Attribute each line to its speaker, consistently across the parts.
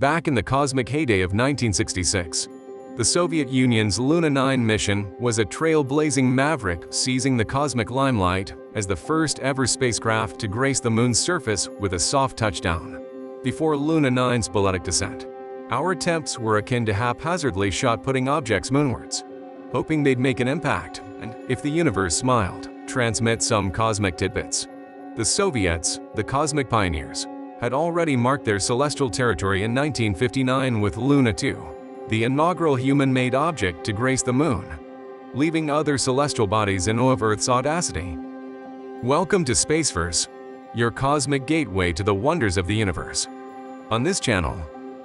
Speaker 1: Back in the cosmic heyday of 1966, the Soviet Union's Luna 9 mission was a trailblazing maverick, seizing the cosmic limelight as the first ever spacecraft to grace the moon's surface with a soft touchdown. Before Luna 9's ballistic descent, our attempts were akin to haphazardly shot-putting objects moonwards, hoping they'd make an impact and, if the universe smiled, transmit some cosmic tidbits. The Soviets, the cosmic pioneers, had already marked their celestial territory in 1959 with Luna 2, the inaugural human-made object to grace the moon, leaving other celestial bodies in awe of Earth's audacity. Welcome to SpaceVerse, your cosmic gateway to the wonders of the universe. On this channel,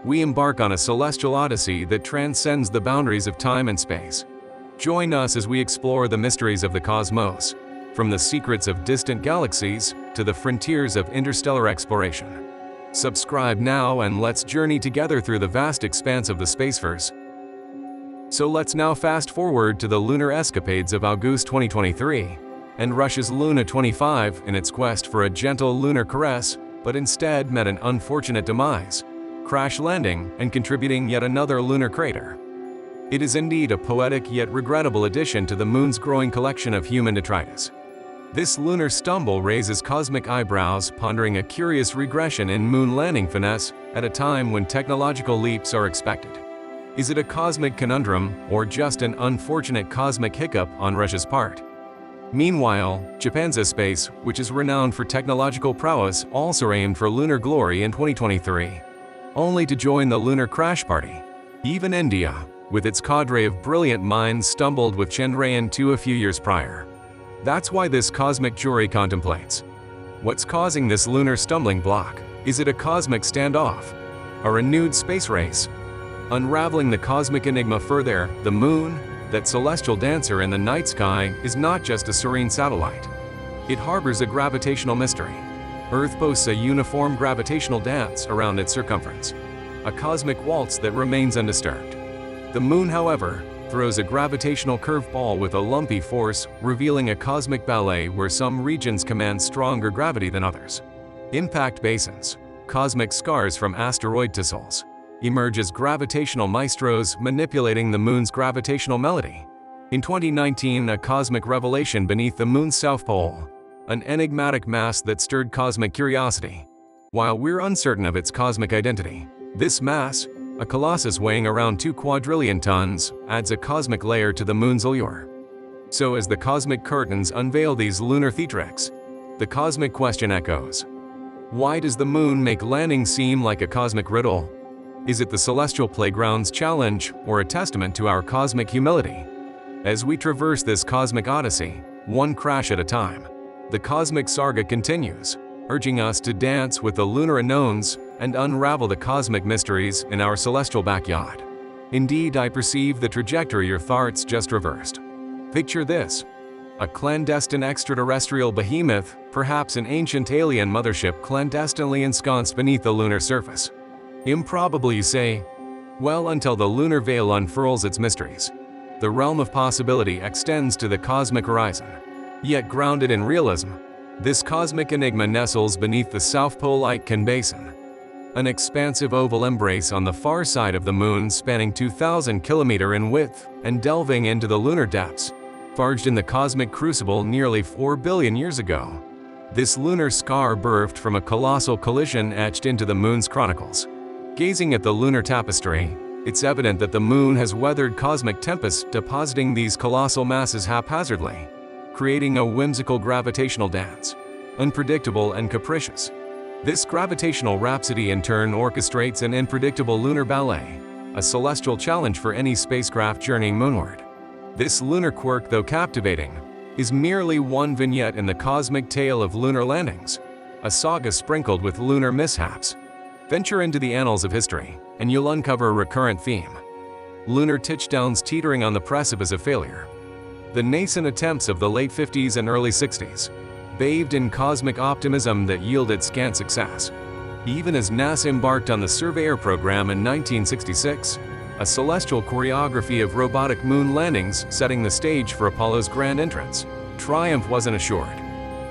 Speaker 1: we embark on a celestial odyssey that transcends the boundaries of time and space. Join us as we explore the mysteries of the cosmos, from the secrets of distant galaxies to the frontiers of interstellar exploration. Subscribe now and let's journey together through the vast expanse of the SpaceVerse. So let's now fast forward to the lunar escapades of August 2023, and Russia's Luna 25 in its quest for a gentle lunar caress, but instead met an unfortunate demise, crash landing and contributing yet another lunar crater. It is indeed a poetic yet regrettable addition to the moon's growing collection of human detritus. This lunar stumble raises cosmic eyebrows, pondering a curious regression in moon landing finesse at a time when technological leaps are expected. Is it a cosmic conundrum or just an unfortunate cosmic hiccup on Russia's part? Meanwhile, Japan's space, which is renowned for technological prowess, also aimed for lunar glory in 2023, only to join the lunar crash party. Even India, with its cadre of brilliant minds, stumbled with Chandrayaan-2 a few years prior. That's why this cosmic jury contemplates. What's causing this lunar stumbling block? Is it a cosmic standoff? A renewed space race? Unraveling the cosmic enigma further, the moon, that celestial dancer in the night sky, is not just a serene satellite. It harbors a gravitational mystery. Earth boasts a uniform gravitational dance around its circumference, a cosmic waltz that remains undisturbed. The moon, however, throws a gravitational curveball with a lumpy force, revealing a cosmic ballet where some regions command stronger gravity than others. Impact basins, cosmic scars from asteroid tussles, emerge as gravitational maestros manipulating the moon's gravitational melody. In 2019, a cosmic revelation beneath the moon's south pole, an enigmatic mass that stirred cosmic curiosity. While we're uncertain of its cosmic identity, this mass, a colossus weighing around 2 quadrillion tons, adds a cosmic layer to the moon's allure. So as the cosmic curtains unveil these lunar theatrics, the cosmic question echoes. Why does the moon make landing seem like a cosmic riddle? Is it the celestial playground's challenge or a testament to our cosmic humility? As we traverse this cosmic odyssey, one crash at a time, the cosmic saga continues, urging us to dance with the lunar unknowns and unravel the cosmic mysteries in our celestial backyard. Indeed, I perceive the trajectory your thoughts just reversed. Picture this: a clandestine extraterrestrial behemoth, perhaps an ancient alien mothership clandestinely ensconced beneath the lunar surface. Improbable, you say? Well, until the lunar veil unfurls its mysteries, the realm of possibility extends to the cosmic horizon. Yet grounded in realism, this cosmic enigma nestles beneath the South Pole Aitken Basin, an expansive oval embrace on the far side of the moon spanning 2,000 km in width and delving into the lunar depths, forged in the cosmic crucible nearly 4 billion years ago. This lunar scar birthed from a colossal collision etched into the moon's chronicles. Gazing at the lunar tapestry, it's evident that the moon has weathered cosmic tempests, depositing these colossal masses haphazardly, creating a whimsical gravitational dance, unpredictable and capricious. This gravitational rhapsody in turn orchestrates an unpredictable lunar ballet, a celestial challenge for any spacecraft journeying moonward. This lunar quirk, though captivating, is merely one vignette in the cosmic tale of lunar landings, a saga sprinkled with lunar mishaps. Venture into the annals of history, and you'll uncover a recurrent theme: lunar touchdowns teetering on the precipice of failure. The nascent attempts of the late 50s and early 60s, bathed in cosmic optimism that yielded scant success. Even as NASA embarked on the Surveyor program in 1966, a celestial choreography of robotic moon landings setting the stage for Apollo's grand entrance, triumph wasn't assured.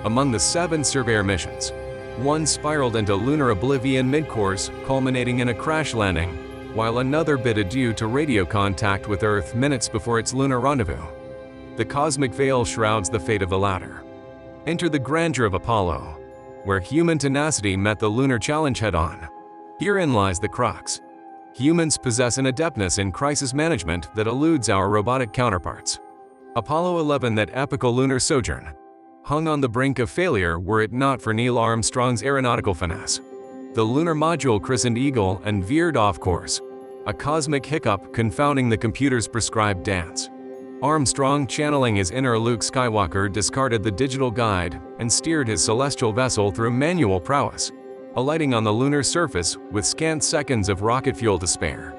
Speaker 1: Among the 7 Surveyor missions, One spiraled into lunar oblivion mid-course, culminating in a crash landing, while another bid adieu to radio contact with Earth minutes before its lunar rendezvous. The cosmic veil shrouds the fate of the latter. Enter the grandeur of Apollo, where human tenacity met the lunar challenge head-on. Herein lies the crux. Humans possess an adeptness in crisis management that eludes our robotic counterparts. Apollo 11, that epical lunar sojourn, hung on the brink of failure were it not for Neil Armstrong's aeronautical finesse. The lunar module christened Eagle and veered off course, a cosmic hiccup confounding the computer's prescribed dance. Armstrong, channeling his inner Luke Skywalker, discarded the digital guide and steered his celestial vessel through manual prowess, alighting on the lunar surface with scant seconds of rocket fuel to spare.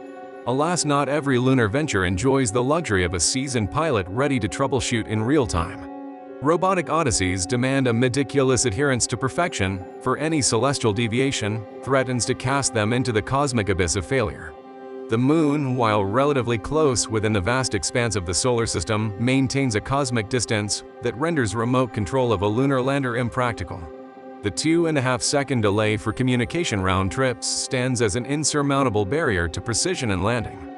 Speaker 1: Alas, not every lunar venture enjoys the luxury of a seasoned pilot ready to troubleshoot in real time. Robotic odysseys demand a meticulous adherence to perfection, for any celestial deviation threatens to cast them into the cosmic abyss of failure. The Moon, while relatively close within the vast expanse of the solar system, maintains a cosmic distance that renders remote control of a lunar lander impractical. The 2.5-second delay for communication round trips stands as an insurmountable barrier to precision in landing.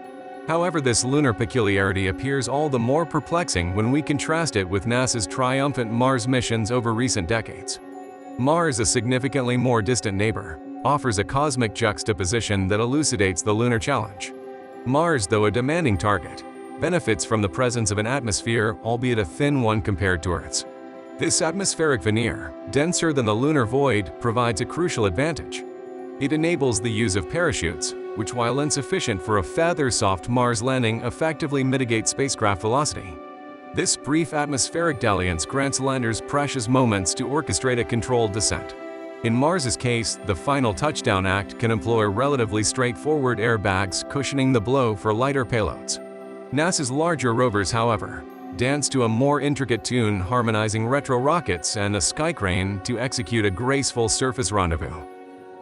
Speaker 1: However, this lunar peculiarity appears all the more perplexing when we contrast it with NASA's triumphant Mars missions over recent decades. Mars, a significantly more distant neighbor, offers a cosmic juxtaposition that elucidates the lunar challenge. Mars, though a demanding target, benefits from the presence of an atmosphere, albeit a thin one compared to Earth's. This atmospheric veneer, denser than the lunar void, provides a crucial advantage. It enables the use of parachutes, which, while insufficient for a feather-soft Mars landing, effectively mitigate spacecraft velocity. This brief atmospheric dalliance grants landers precious moments to orchestrate a controlled descent. In Mars's case, the final touchdown act can employ relatively straightforward airbags cushioning the blow for lighter payloads. NASA's larger rovers, however, dance to a more intricate tune, harmonizing retro rockets and a skycrane to execute a graceful surface rendezvous.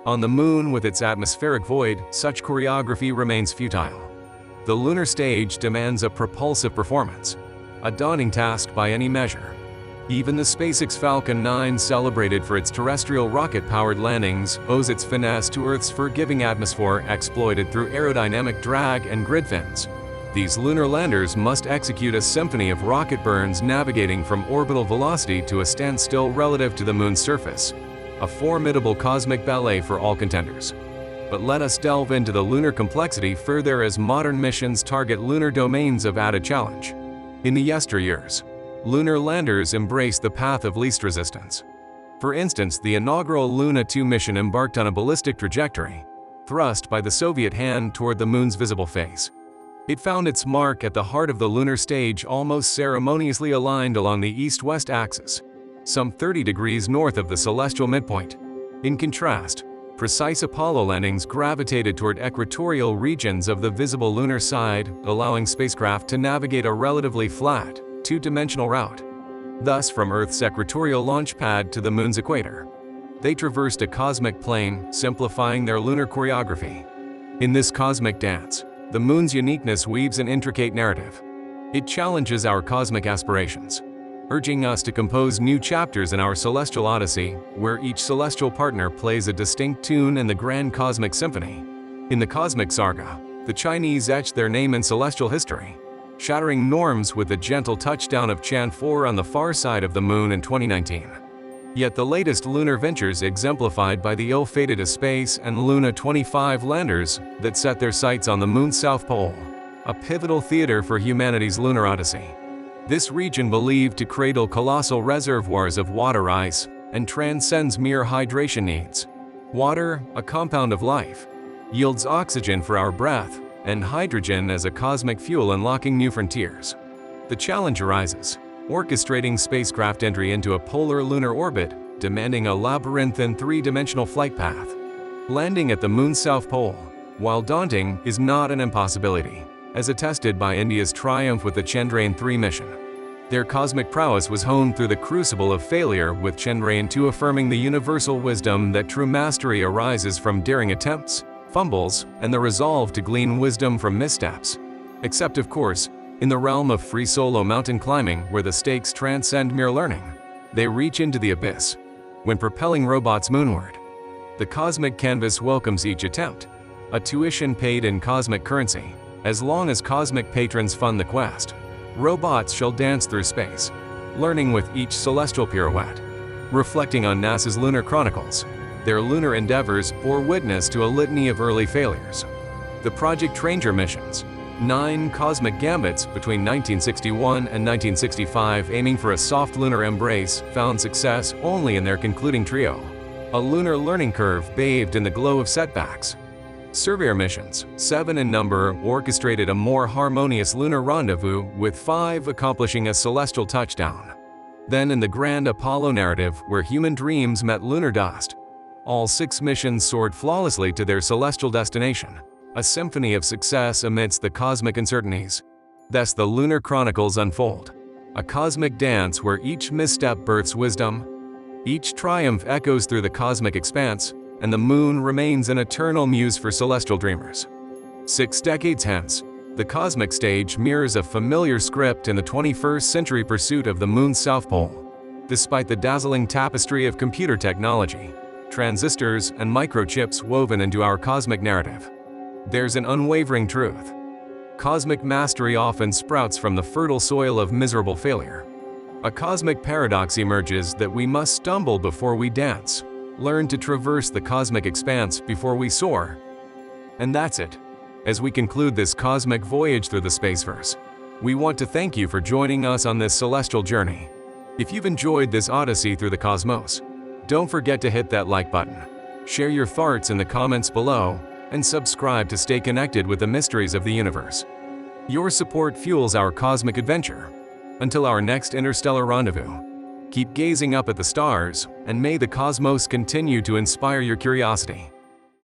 Speaker 1: On the Moon, with its atmospheric void, such choreography remains futile. The lunar stage demands a propulsive performance, a daunting task by any measure. Even the SpaceX Falcon 9, celebrated for its terrestrial rocket-powered landings, owes its finesse to Earth's forgiving atmosphere exploited through aerodynamic drag and grid fins. These lunar landers must execute a symphony of rocket burns, navigating from orbital velocity to a standstill relative to the Moon's surface. A formidable cosmic ballet for all contenders. But let us delve into the lunar complexity further as modern missions target lunar domains of added challenge. In the yesteryears, lunar landers embraced the path of least resistance. For instance, the inaugural Luna 2 mission embarked on a ballistic trajectory, thrust by the Soviet hand toward the Moon's visible face. It found its mark at the heart of the lunar stage, almost ceremoniously aligned along the east-west axis, some 30 degrees north of the celestial midpoint. In contrast, precise Apollo landings gravitated toward equatorial regions of the visible lunar side, allowing spacecraft to navigate a relatively flat, two-dimensional route. Thus, from Earth's equatorial launch pad to the Moon's equator, they traversed a cosmic plane, simplifying their lunar choreography. In this cosmic dance, the Moon's uniqueness weaves an intricate narrative. It challenges our cosmic aspirations, urging us to compose new chapters in our celestial odyssey, where each celestial partner plays a distinct tune in the grand cosmic symphony. In the cosmic saga, the Chinese etched their name in celestial history, shattering norms with the gentle touchdown of Chand 4 on the far side of the Moon in 2019. Yet the latest lunar ventures, exemplified by the ill-fated Espace and Luna 25 landers that set their sights on the Moon's south pole, a pivotal theater for humanity's lunar odyssey. This region, believed to cradle colossal reservoirs of water ice and transcends mere hydration needs. Water, a compound of life, yields oxygen for our breath and hydrogen as a cosmic fuel, unlocking new frontiers. The challenge arises, orchestrating spacecraft entry into a polar lunar orbit, demanding a labyrinthine three-dimensional flight path. Landing at the Moon's south pole, while daunting, is not an impossibility, as attested by India's triumph with the Chandrayaan-3 mission. Their cosmic prowess was honed through the crucible of failure, with Chandrayaan-2 affirming the universal wisdom that true mastery arises from daring attempts, fumbles, and the resolve to glean wisdom from missteps. Except, of course, in the realm of free solo mountain climbing, where the stakes transcend mere learning. They reach into the abyss, when propelling robots moonward. The cosmic canvas welcomes each attempt, a tuition paid in cosmic currency. As long as cosmic patrons fund the quest, robots shall dance through space, learning with each celestial pirouette. Reflecting on NASA's lunar chronicles, their lunar endeavors bore witness to a litany of early failures. The Project Ranger missions, 9 cosmic gambits between 1961 and 1965 aiming for a soft lunar embrace, found success only in their concluding trio, a lunar learning curve bathed in the glow of setbacks. Surveyor missions, 7 in number, orchestrated a more harmonious lunar rendezvous, with 5 accomplishing a celestial touchdown. Then in the grand Apollo narrative, where human dreams met lunar dust, all 6 missions soared flawlessly to their celestial destination, a symphony of success amidst the cosmic uncertainties. Thus the Lunar Chronicles unfold, a cosmic dance where each misstep births wisdom, each triumph echoes through the cosmic expanse, and the moon remains an eternal muse for celestial dreamers. 6 decades hence, the cosmic stage mirrors a familiar script in the 21st century pursuit of the moon's south pole. Despite the dazzling tapestry of computer technology, transistors, and microchips woven into our cosmic narrative, there's an unwavering truth. Cosmic mastery often sprouts from the fertile soil of miserable failure. A cosmic paradox emerges that we must stumble before we dance, learn to traverse the cosmic expanse before we soar. And that's it. As we conclude this cosmic voyage through the SpaceVerse, we want to thank you for joining us on this celestial journey. If you've enjoyed this odyssey through the cosmos, don't forget to hit that like button, share your thoughts in the comments below, and subscribe to stay connected with the mysteries of the universe. Your support fuels our cosmic adventure. Until our next interstellar rendezvous, keep gazing up at the stars, and may the cosmos continue to inspire your curiosity.